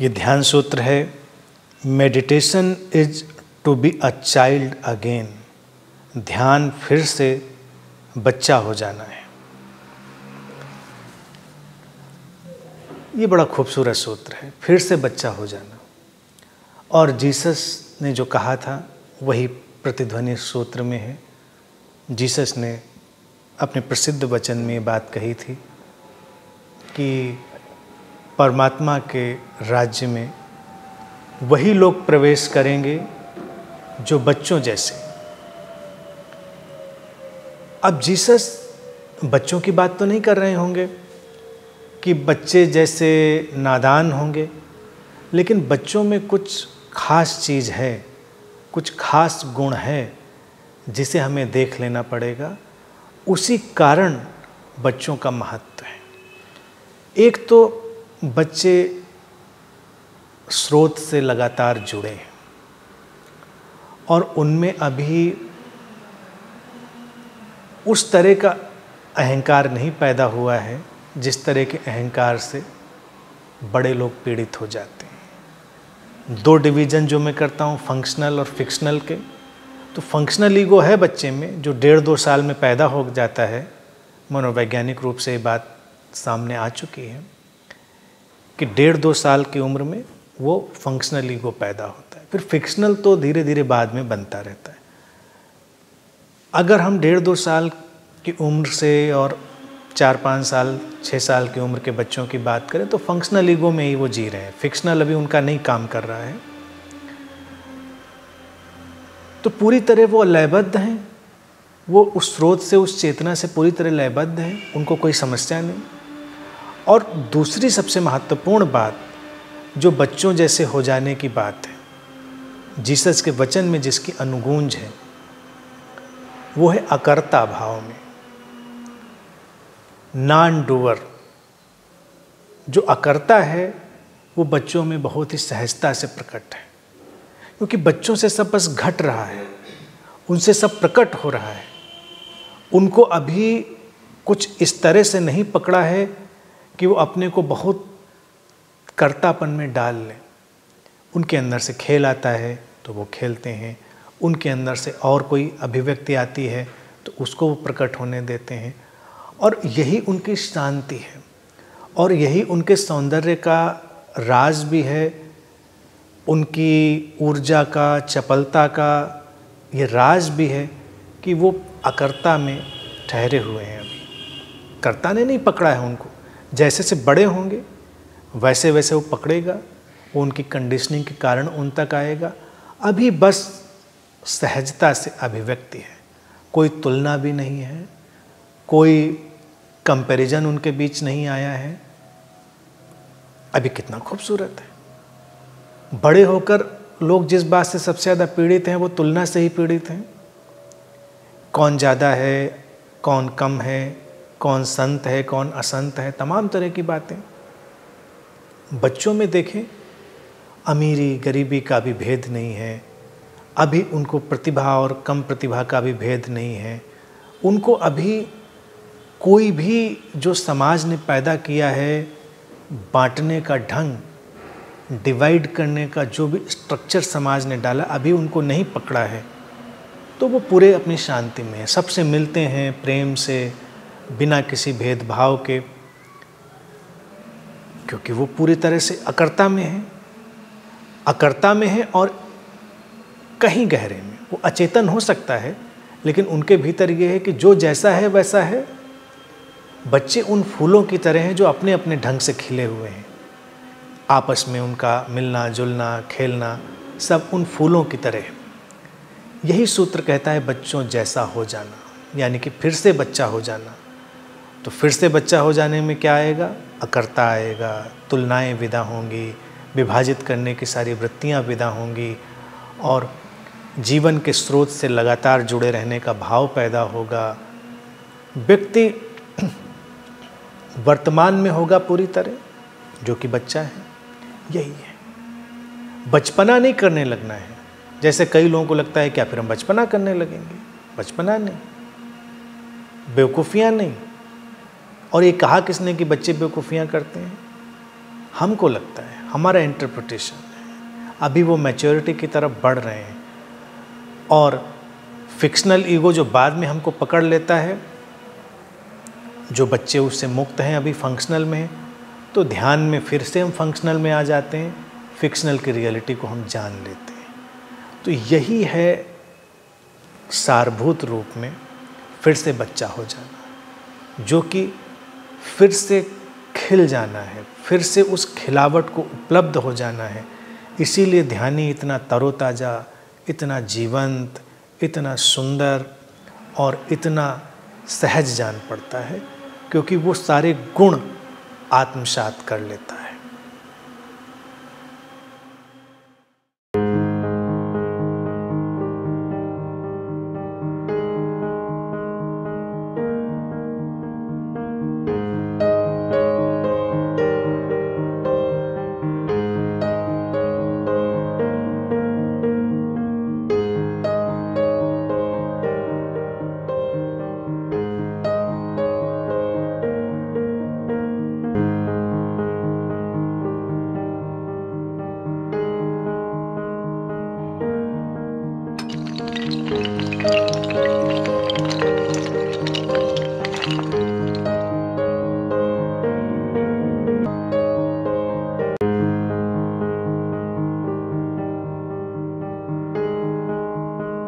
ये ध्यान सूत्र है, meditation is to be a child again. ध्यान फिर से बच्चा हो जाना है। ये बड़ा खूबसूरत सूत्र है, फिर से बच्चा हो जाना। और जीसस ने जो कहा था वही प्रतिध्वनि सूत्र में है। जीसस ने अपने प्रसिद्ध वचन में ये बात कही थी कि परमात्मा के राज्य में वही लोग प्रवेश करेंगे जो बच्चों जैसे। अब जीसस बच्चों की बात तो नहीं कर रहे होंगे कि बच्चे जैसे नादान होंगे, लेकिन बच्चों में कुछ खास चीज़ है, कुछ खास गुण है जिसे हमें देख लेना पड़ेगा। उसी कारण बच्चों का महत्व है। एक तो बच्चे स्रोत से लगातार जुड़े हैं और उनमें अभी उस तरह का अहंकार नहीं पैदा हुआ है जिस तरह के अहंकार से बड़े लोग पीड़ित हो जाते हैं। दो डिवीज़न जो मैं करता हूँ फंक्शनल और फिक्शनल के, तो फंक्शनल ईगो है बच्चे में जो 1.5-2 साल में पैदा हो जाता है। मनोवैज्ञानिक रूप से ये बात सामने आ चुकी है कि 1.5-2 साल की उम्र में वो फंक्शनल ईगो पैदा होता है। फिर फिक्शनल तो धीरे धीरे बाद में बनता रहता है। अगर हम 1.5-2 साल की उम्र से और 4-5 साल 6 साल की उम्र के बच्चों की बात करें तो फंक्शनल ईगो में ही वो जी रहे हैं, फिक्शनल अभी उनका नहीं काम कर रहा है। तो पूरी तरह वो लयबद्ध हैं, वो उस स्रोत से, उस चेतना से पूरी तरह लयबद्ध हैं, उनको कोई समस्या नहीं। और दूसरी सबसे महत्वपूर्ण बात जो बच्चों जैसे हो जाने की बात है, जीसस के वचन में जिसकी अनुगूंज है, वो है अकर्ता भाव में, नॉन डूअर। जो अकर्ता है वो बच्चों में बहुत ही सहजता से प्रकट है, क्योंकि बच्चों से सब बस घट रहा है, उनसे सब प्रकट हो रहा है। उनको अभी कुछ इस तरह से नहीं पकड़ा है कि वो अपने को बहुत कर्तापन में डाल लें। उनके अंदर से खेल आता है तो वो खेलते हैं, उनके अंदर से और कोई अभिव्यक्ति आती है तो उसको वो प्रकट होने देते हैं। और यही उनकी शांति है और यही उनके सौंदर्य का राज भी है, उनकी ऊर्जा का, चपलता का ये राज भी है कि वो अकर्ता में ठहरे हुए हैं। अभी कर्ता ने नहीं पकड़ा है उनको। जैसे से बड़े होंगे वैसे वैसे वो पकड़ेगा, वो उनकी कंडीशनिंग के कारण उन तक आएगा। अभी बस सहजता से अभिव्यक्ति है, कोई तुलना भी नहीं है, कोई कंपैरिजन उनके बीच नहीं आया है। अभी कितना खूबसूरत है। बड़े होकर लोग जिस बात से सबसे ज़्यादा पीड़ित हैं वो तुलना से ही पीड़ित हैं। कौन ज़्यादा है, कौन कम है, कौन संत है, कौन असंत है, तमाम तरह की बातें। बच्चों में देखें, अमीरी गरीबी का भी भेद नहीं है। अभी उनको प्रतिभा और कम प्रतिभा का भी भेद नहीं है। उनको अभी कोई भी जो समाज ने पैदा किया है बांटने का ढंग, डिवाइड करने का जो भी स्ट्रक्चर समाज ने डाला, अभी उनको नहीं पकड़ा है। तो वो पूरे अपनी शांति में है, सबसे मिलते हैं प्रेम से, बिना किसी भेदभाव के, क्योंकि वो पूरी तरह से अकर्ता में है। अकर्ता में है और कहीं गहरे में वो अचेतन हो सकता है, लेकिन उनके भीतर ये है कि जो जैसा है वैसा है। बच्चे उन फूलों की तरह हैं जो अपने अपने ढंग से खिले हुए हैं। आपस में उनका मिलना जुलना, खेलना सब उन फूलों की तरह है। यही सूत्र कहता है बच्चों जैसा हो जाना, यानी कि फिर से बच्चा हो जाना। तो फिर से बच्चा हो जाने में क्या आएगा? अकर्ता आएगा, तुलनाएं विदा होंगी, विभाजित करने की सारी वृत्तियां विदा होंगी और जीवन के स्रोत से लगातार जुड़े रहने का भाव पैदा होगा। व्यक्ति वर्तमान में होगा पूरी तरह, जो कि बच्चा है। यही है, बचपना नहीं करने लगना है। जैसे कई लोगों को लगता है क्या फिर हम बचपना करने लगेंगे? बचपना नहीं, बेवकूफ़ियाँ नहीं। और ये कहा किसने कि बच्चे बेवकूफ़ियाँ करते हैं? हमको लगता है, हमारा इंटरप्रिटेशन है। अभी वो मैच्योरिटी की तरफ बढ़ रहे हैं और फिक्शनल ईगो जो बाद में हमको पकड़ लेता है, जो बच्चे उससे मुक्त हैं अभी फंक्शनल में हैं, तो ध्यान में फिर से हम फंक्शनल में आ जाते हैं, फिक्शनल की रियलिटी को हम जान लेते हैं। तो यही है सारभूत रूप में फिर से बच्चा हो जाना, जो कि फिर से खिल जाना है, फिर से उस खिलावट को उपलब्ध हो जाना है। इसीलिए ध्यानी इतना तरोताज़ा, इतना जीवंत, इतना सुंदर और इतना सहज जान पड़ता है, क्योंकि वो सारे गुण आत्मसात कर लेता है।